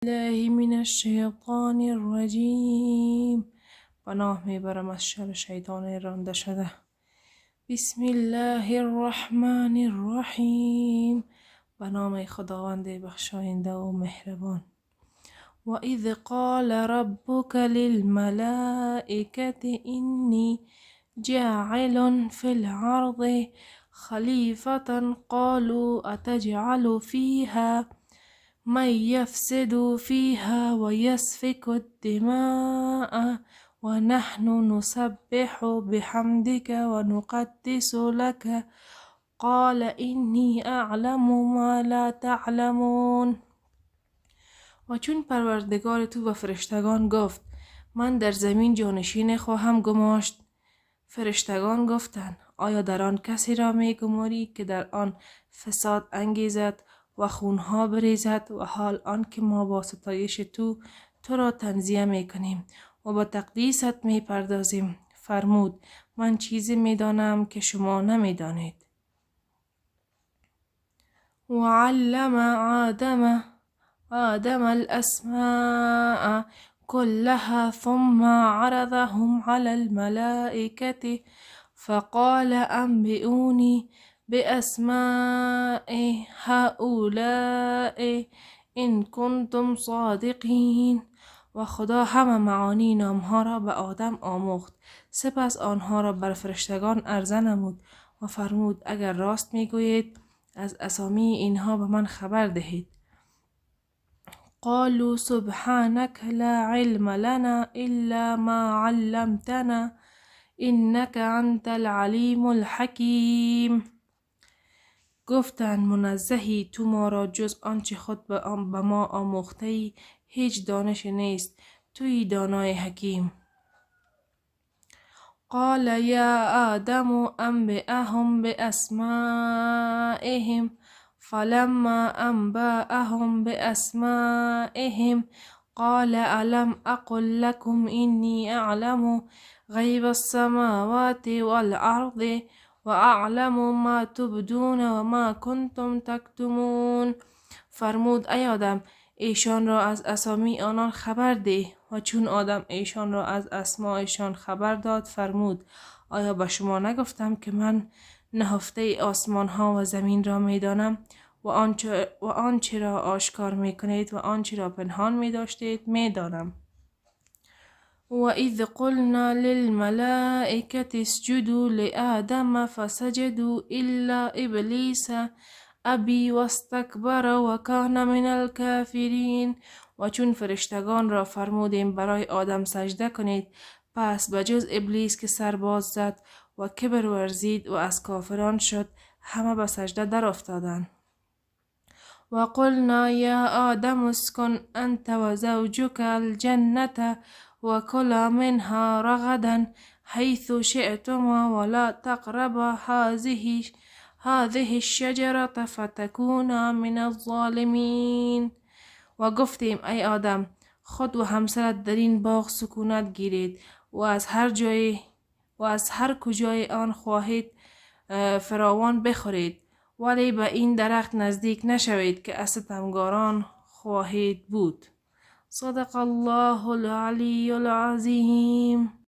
الله من الشیطان الرجیم. پناه میبرم از شر شیطان رانده شده. بسم الله الرحمن الرحیم. به نام خداوند بخشاینده و مهربان. و اذ قال ربک للملائکة انی جاعل فی الارض خلیفة قالوا اتجعل فیها من يفسد فيها ويسفك الدماء ونحن نسبح بحمدك ونقدس لك قال إني أعلم ما لا تعلمون. و چون پروردگار تو و فرشتگان گفت من در زمین جانشین خواهم گماشت، فرشتگان گفتند آیا در آن کسی را می گماری که در آن فساد انگیزد و خونها بریزد و حال آن که ما با ستایش تو را تنزیه می کنیم و با تقدیست می پردازیم. فرمود من چیزی می دانم که شما نمی دانید. و علم آدم الاسماء كلها ثم عرضهم على الملائكة فقال انبئوني بأسماء هؤلاء إن كنتم صادقین. و خدا همه معانی نامها را به آدم آموخت، سپس آنها را بر فرشتگان عرضه نمود و فرمود اگر راست میگویید از اسامی اینها به من خبر دهید. قالوا سبحانك لا علم لنا إلا ما علمتنا إنك أنت العلیم الحکیم. گفتند منزهی تو ما را جز آنچه خود به ما آموخته ای هیچ دانش نیست، توی دانای حکیم. قال یا آدم انبئهم بأسمائهم فلما انبأهم بأسمائهم قال ألم أقل لكم إني أعلم غیب السماوات والأرض و اعلم ما تبدون و ما کنتم تکتمون. فرمود ای آدم ایشان را از اسامی آنان خبر ده. و چون آدم ایشان را از اسمایشان خبر داد فرمود آیا به شما نگفتم که من نهفته آسمان ها و زمین را می دانم و آنچه را آشکار می کنید و آنچه را پنهان می داشتید می دانم. وَإِذْ قُلْنَا لِلْمَلَائِكَةِ اسْجُدُوا لِآدَمَ فَسَجَدُوا إِلَّا إِبْلِيسَ أَبَى وَاسْتَكْبَرَ وَكَانَ مِنَ الْكَافِرِينَ. و چون فرشتگان را فرمودیم برای آدم سجده کنید، پس بجز ابلیس که سر باز زد و کبر ورزید و از کافران شد، همه به سجده در افتادند. و قلنا یا آدم اسکن انت و زوجک الجنة وكلا منها رغدا حيث شئتما ولا تقربا هذه الشجرة فتكونا من الظالمین. و گفتیم ای آدم خود و همسرت در این باغ سکونت گیرید و از هر کجای آن خواهید فراوان بخورید، ولی به این درخت نزدیک نشوید که از ستمگاران خواهید بود. صدق الله العلی العظیم.